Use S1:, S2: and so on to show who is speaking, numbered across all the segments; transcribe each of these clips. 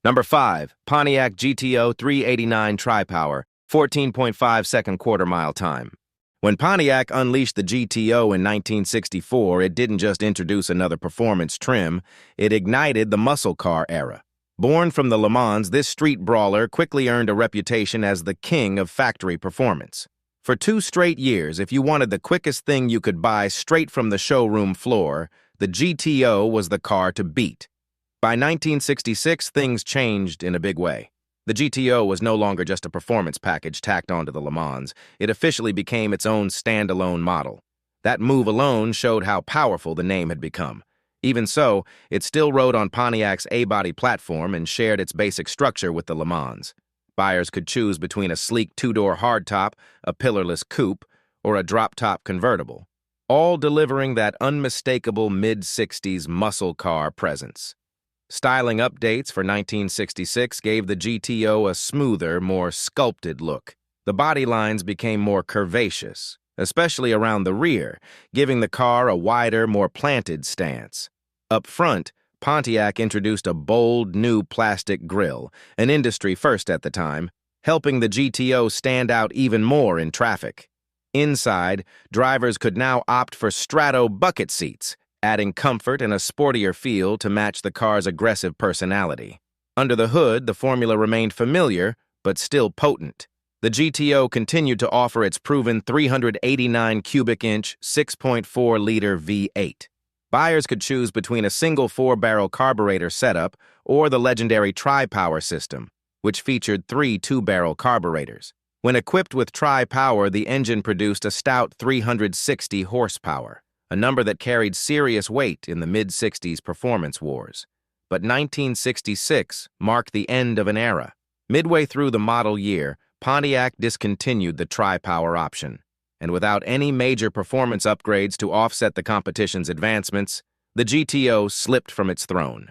S1: Number 5, Pontiac GTO 389 Tri-Power, 14.5-second quarter-mile time. When Pontiac unleashed the GTO in 1964, it didn't just introduce another performance trim, it ignited the muscle car era. Born from the Le Mans, this street brawler quickly earned a reputation as the king of factory performance. For 2 straight years, if you wanted the quickest thing you could buy straight from the showroom floor, the GTO was the car to beat. By 1966, things changed in a big way. The GTO was no longer just a performance package tacked onto the Le Mans. It officially became its own standalone model. That move alone showed how powerful the name had become. Even so, it still rode on Pontiac's A-body platform and shared its basic structure with the Le Mans. Buyers could choose between a sleek 2-door hardtop, a pillarless coupe, or a drop-top convertible, all delivering that unmistakable mid-60s muscle car presence. Styling updates for 1966 gave the GTO a smoother, more sculpted look. The body lines became more curvaceous, especially around the rear, giving the car a wider, more planted stance. Up front, Pontiac introduced a bold, new plastic grille, an industry first at the time, helping the GTO stand out even more in traffic. Inside, drivers could now opt for strato bucket seats, adding comfort and a sportier feel to match the car's aggressive personality. Under the hood, the formula remained familiar, but still potent. The GTO continued to offer its proven 389 cubic inch, 6.4-liter V8. Buyers could choose between a single 4-barrel carburetor setup or the legendary Tri-Power system, which featured 3 2-barrel carburetors. When equipped with Tri-Power, the engine produced a stout 360 horsepower, a number that carried serious weight in the mid-60s performance wars. But 1966 marked the end of an era. Midway through the model year, Pontiac discontinued the Tri-Power option, and without any major performance upgrades to offset the competition's advancements, the GTO slipped from its throne.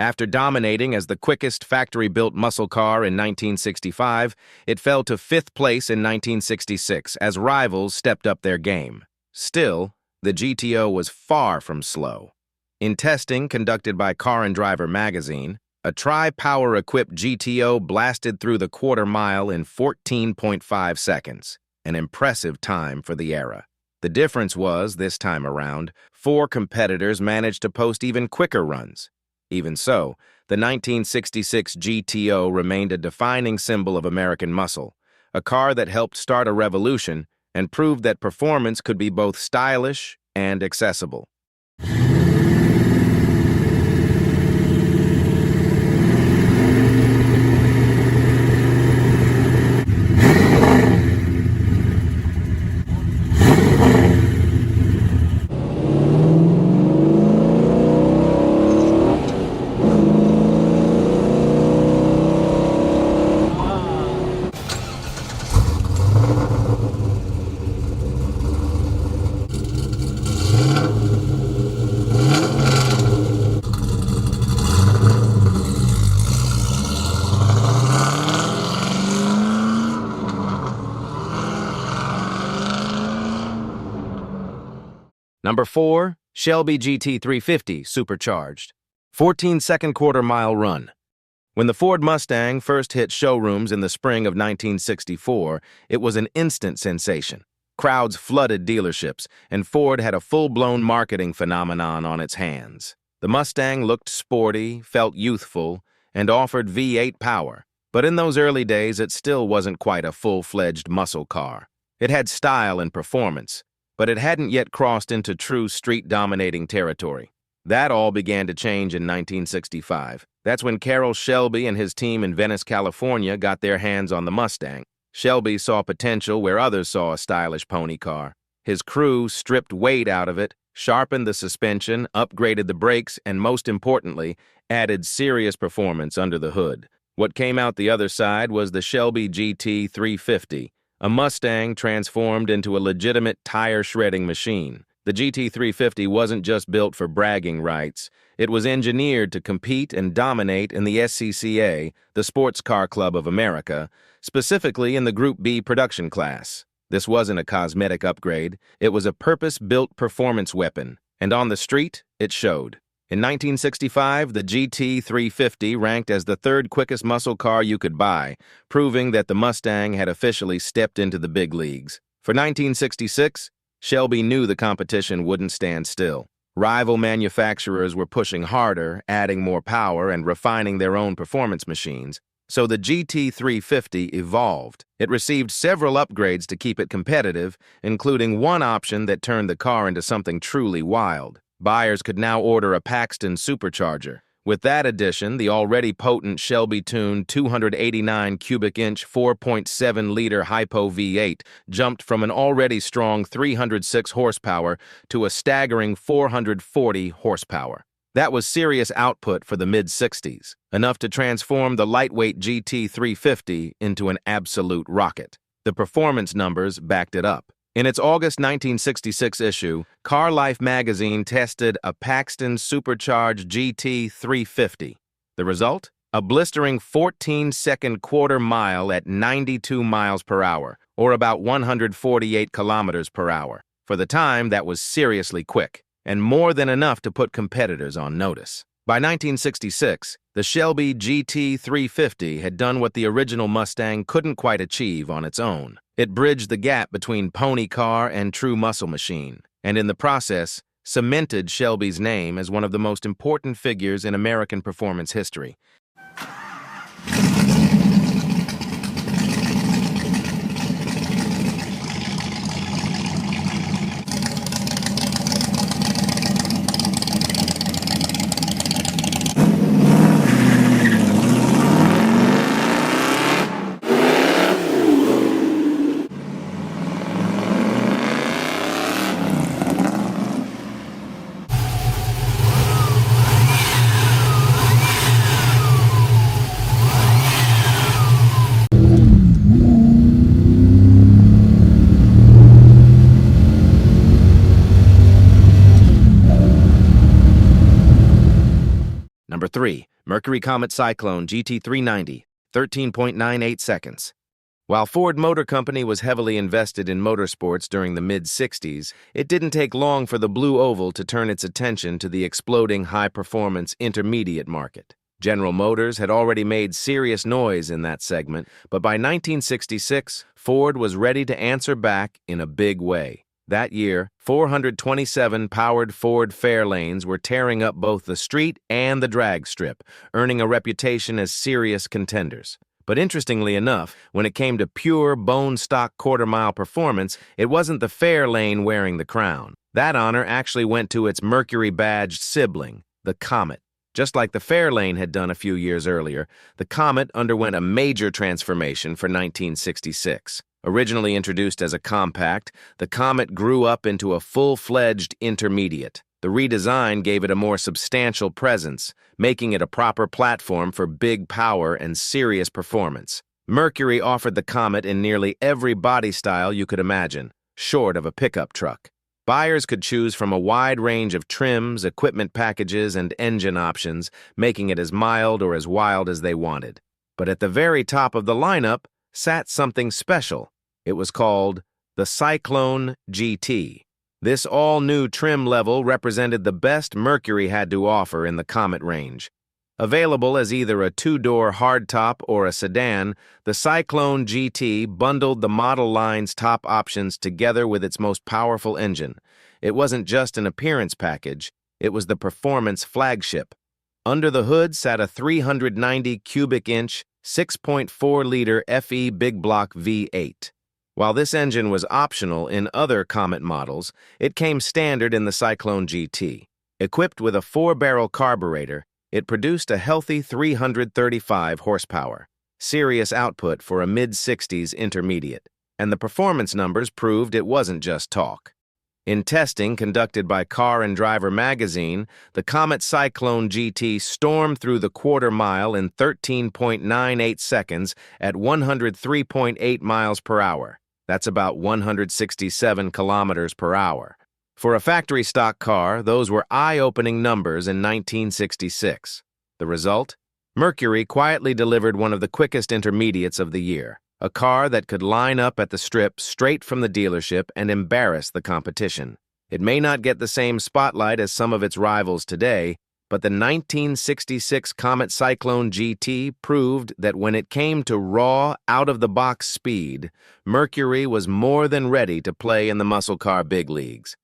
S1: After dominating as the quickest factory-built muscle car in 1965, it fell to 5th place in 1966 as rivals stepped up their game. Still, the GTO was far from slow. In testing conducted by Car and Driver magazine, a Tri-Power-equipped GTO blasted through the quarter-mile in 14.5 seconds, an impressive time for the era. The difference was, this time around, 4 competitors managed to post even quicker runs. Even so, the 1966 GTO remained a defining symbol of American muscle, a car that helped start a revolution and proved that performance could be both stylish and accessible. Number 4, Shelby GT350 Supercharged, 14-second quarter-mile run. When the Ford Mustang first hit showrooms in the spring of 1964, it was an instant sensation. Crowds flooded dealerships, and Ford had a full-blown marketing phenomenon on its hands. The Mustang looked sporty, felt youthful, and offered V8 power. But in those early days, it still wasn't quite a full-fledged muscle car. It had style and performance, but it hadn't yet crossed into true street-dominating territory. That all began to change in 1965. That's when Carroll Shelby and his team in Venice, California got their hands on the Mustang. Shelby saw potential where others saw a stylish pony car. His crew stripped weight out of it, sharpened the suspension, upgraded the brakes, and most importantly, added serious performance under the hood. What came out the other side was the Shelby GT350, a Mustang transformed into a legitimate tire-shredding machine. The GT350 wasn't just built for bragging rights. It was engineered to compete and dominate in the SCCA, the Sports Car Club of America, specifically in the Group B production class. This wasn't a cosmetic upgrade. It was a purpose-built performance weapon, and on the street, it showed. In 1965, the GT350 ranked as the third quickest muscle car you could buy, proving that the Mustang had officially stepped into the big leagues. For 1966, Shelby knew the competition wouldn't stand still. Rival manufacturers were pushing harder, adding more power, and refining their own performance machines. So the GT350 evolved. It received several upgrades to keep it competitive, including one option that turned the car into something truly wild. Buyers could now order a Paxton Supercharger. With that addition, the already potent Shelby-tuned 289 cubic inch 4.7-liter Hypo V8 jumped from an already strong 306 horsepower to a staggering 440 horsepower. That was serious output for the mid-60s, enough to transform the lightweight GT350 into an absolute rocket. The performance numbers backed it up. In its August 1966 issue, Car Life magazine tested a Paxton Supercharged GT350. The result? A blistering 14-second quarter mile at 92 miles per hour, or about 148 kilometers per hour. For the time, that was seriously quick, and more than enough to put competitors on notice. By 1966, the Shelby GT350 had done what the original Mustang couldn't quite achieve on its own. It bridged the gap between pony car and true muscle machine, and in the process, cemented Shelby's name as one of the most important figures in American performance history. Number 3. Mercury Comet Cyclone GT390, 13.98 seconds. While Ford Motor Company was heavily invested in motorsports during the mid-60s, it didn't take long for the Blue Oval to turn its attention to the exploding high-performance intermediate market. General Motors had already made serious noise in that segment, but by 1966, Ford was ready to answer back in a big way. That year, 427 powered Ford Fairlanes were tearing up both the street and the drag strip, earning a reputation as serious contenders. But interestingly enough, when it came to pure bone-stock quarter-mile performance, it wasn't the Fairlane wearing the crown. That honor actually went to its Mercury-badged sibling, the Comet. Just like the Fairlane had done a few years earlier, the Comet underwent a major transformation for 1966. Originally introduced as a compact, the Comet grew up into a full-fledged intermediate. The redesign gave it a more substantial presence, making it a proper platform for big power and serious performance. Mercury offered the Comet in nearly every body style you could imagine, short of a pickup truck. Buyers could choose from a wide range of trims, equipment packages, and engine options, making it as mild or as wild as they wanted. But at the very top of the lineup sat something special. It was called the Cyclone GT. This all-new trim level represented the best Mercury had to offer in the Comet range. Available as either a two-door hardtop or a sedan, the Cyclone GT bundled the model line's top options together with its most powerful engine. It wasn't just an appearance package, it was the performance flagship. Under the hood sat a 390 cubic inch, 6.4-liter FE Big Block V8. While this engine was optional in other Comet models, it came standard in the Cyclone GT. Equipped with a 4-barrel carburetor, it produced a healthy 335 horsepower, serious output for a mid-60s intermediate, and the performance numbers proved it wasn't just talk. In testing conducted by Car and Driver magazine, the Comet Cyclone GT stormed through the quarter mile in 13.98 seconds at 103.8 miles per hour. That's about 167 kilometers per hour. For a factory stock car, those were eye-opening numbers in 1966. The result? Mercury quietly delivered one of the quickest intermediates of the year, a car that could line up at the strip straight from the dealership and embarrass the competition. It may not get the same spotlight as some of its rivals today, But the 1966 Comet Cyclone GT proved that when it came to raw, out-of-the-box speed, Mercury was more than ready to play in the muscle car big leagues.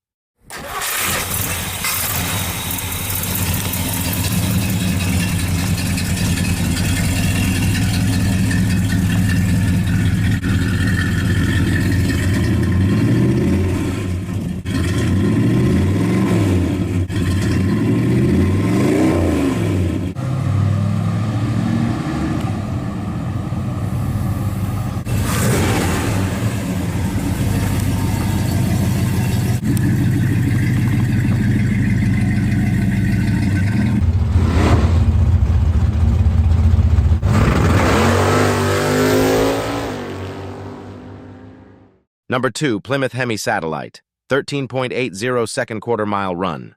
S1: Number 2, Plymouth HEMI Satellite, 13.80 second quarter mile run.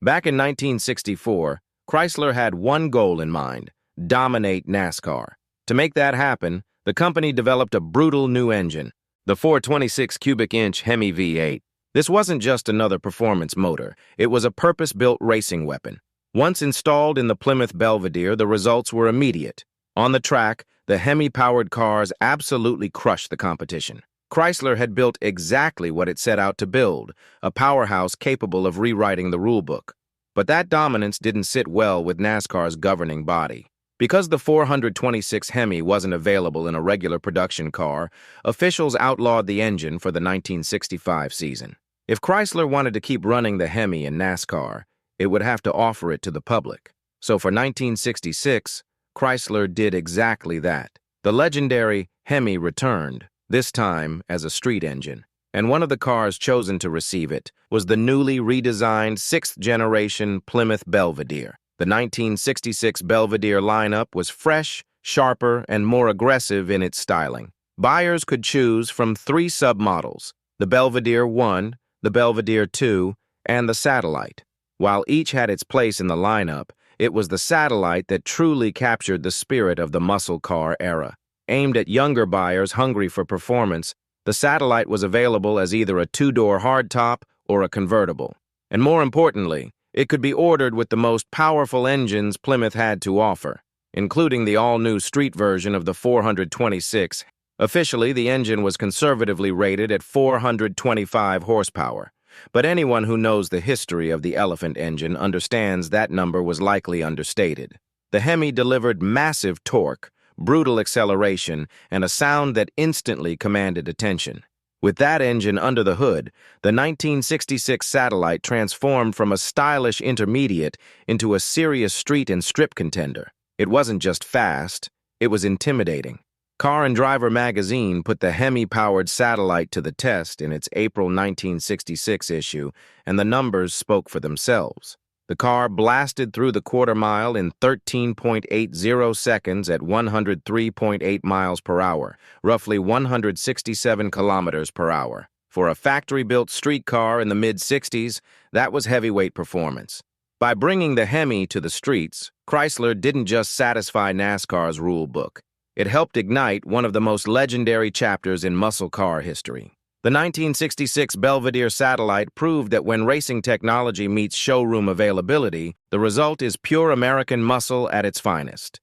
S1: Back in 1964, Chrysler had one goal in mind: dominate NASCAR. To make that happen, the company developed a brutal new engine, the 426 cubic inch HEMI V8. This wasn't just another performance motor, it was a purpose-built racing weapon. Once installed in the Plymouth Belvedere, the results were immediate. On the track, the HEMI-powered cars absolutely crushed the competition. Chrysler had built exactly what it set out to build, a powerhouse capable of rewriting the rulebook. But that dominance didn't sit well with NASCAR's governing body. Because the 426 HEMI wasn't available in a regular production car, officials outlawed the engine for the 1965 season. If Chrysler wanted to keep running the HEMI in NASCAR, it would have to offer it to the public. So for 1966, Chrysler did exactly that. The legendary HEMI returned, this time as a street engine, and one of the cars chosen to receive it was the newly redesigned 6th-generation Plymouth Belvedere. The 1966 Belvedere lineup was fresh, sharper, and more aggressive in its styling. Buyers could choose from 3 submodels: the Belvedere 1, the Belvedere 2, and the Satellite. While each had its place in the lineup, it was the Satellite that truly captured the spirit of the muscle car era. Aimed at younger buyers hungry for performance, the Satellite was available as either a 2-door hardtop or a convertible. And more importantly, it could be ordered with the most powerful engines Plymouth had to offer, including the all-new street version of the 426. Officially, the engine was conservatively rated at 425 horsepower, but anyone who knows the history of the Elephant engine understands that number was likely understated. The HEMI delivered massive torque, brutal acceleration, and a sound that instantly commanded attention. With that engine under the hood, the 1966 Satellite transformed from a stylish intermediate into a serious street and strip contender. It wasn't just fast, it was intimidating. Car and Driver magazine put the HEMI-powered Satellite to the test in its April 1966 issue, and the numbers spoke for themselves. The car blasted through the quarter mile in 13.80 seconds at 103.8 miles per hour, roughly 167 kilometers per hour. For a factory-built street car in the mid-60s, that was heavyweight performance. By bringing the HEMI to the streets, Chrysler didn't just satisfy NASCAR's rule book. It helped ignite one of the most legendary chapters in muscle car history. The 1966 Belvedere Satellite proved that when racing technology meets showroom availability, the result is pure American muscle at its finest.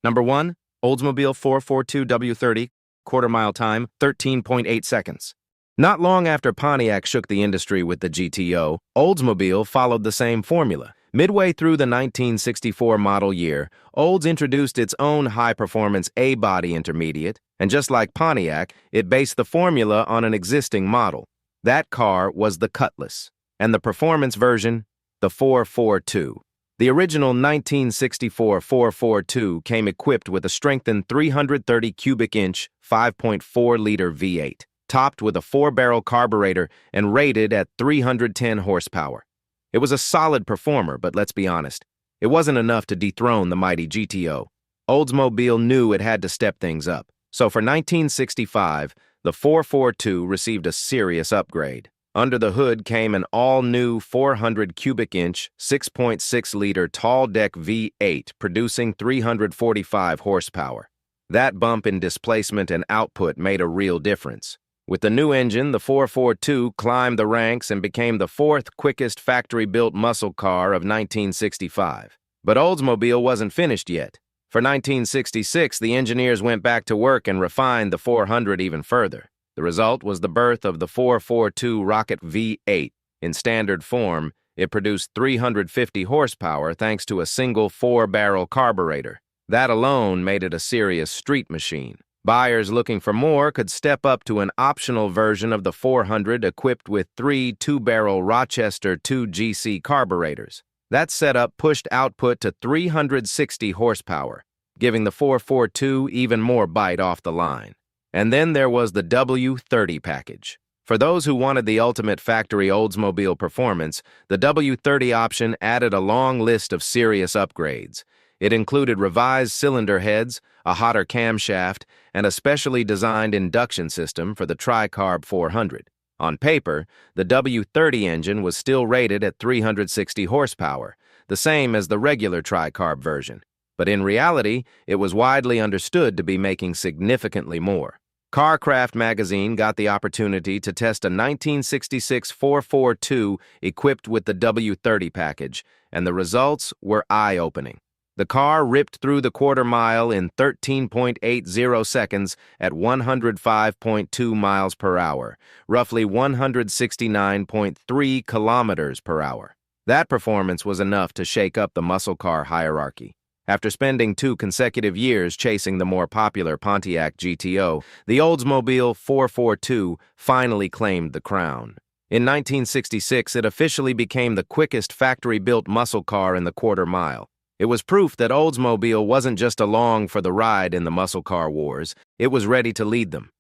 S1: Number 1, Oldsmobile 442W30, quarter mile time, 13.8 seconds. Not long after Pontiac shook the industry with the GTO, Oldsmobile followed the same formula. Midway through the 1964 model year, Olds introduced its own high-performance A-body intermediate, and just like Pontiac, it based the formula on an existing model. That car was the Cutlass, and the performance version, the 442. The original 1964 442 came equipped with a strengthened 330 cubic inch, 5.4-liter V8, topped with a 4-barrel carburetor and rated at 310 horsepower. It was a solid performer, but let's be honest, it wasn't enough to dethrone the mighty GTO. Oldsmobile knew it had to step things up, so for 1965, the 442 received a serious upgrade. Under the hood came an all-new 400 cubic inch, 6.6-liter tall-deck V8 producing 345 horsepower. That bump in displacement and output made a real difference. With the new engine, the 442 climbed the ranks and became the fourth quickest factory-built muscle car of 1965. But Oldsmobile wasn't finished yet. For 1966, the engineers went back to work and refined the 400 even further. The result was the birth of the 442 Rocket V8. In standard form, it produced 350 horsepower thanks to a single 4-barrel carburetor. That alone made it a serious street machine. Buyers looking for more could step up to an optional version of the 400 equipped with 3 2-barrel Rochester 2GC carburetors. That setup pushed output to 360 horsepower, giving the 442 even more bite off the line. And then there was the W30 package. For those who wanted the ultimate factory Oldsmobile performance, the W30 option added a long list of serious upgrades. It included revised cylinder heads, a hotter camshaft, and a specially designed induction system for the Tri-Carb 400. On paper, the W30 engine was still rated at 360 horsepower, the same as the regular Tri-Carb version. But in reality, it was widely understood to be making significantly more. CarCraft magazine got the opportunity to test a 1966 442 equipped with the W30 package, and the results were eye-opening. The car ripped through the quarter mile in 13.80 seconds at 105.2 miles per hour, roughly 169.3 kilometers per hour. That performance was enough to shake up the muscle car hierarchy. After spending 2 consecutive years chasing the more popular Pontiac GTO, the Oldsmobile 442 finally claimed the crown. In 1966, it officially became the quickest factory-built muscle car in the quarter mile. It was proof that Oldsmobile wasn't just along for the ride in the muscle car wars, it was ready to lead them.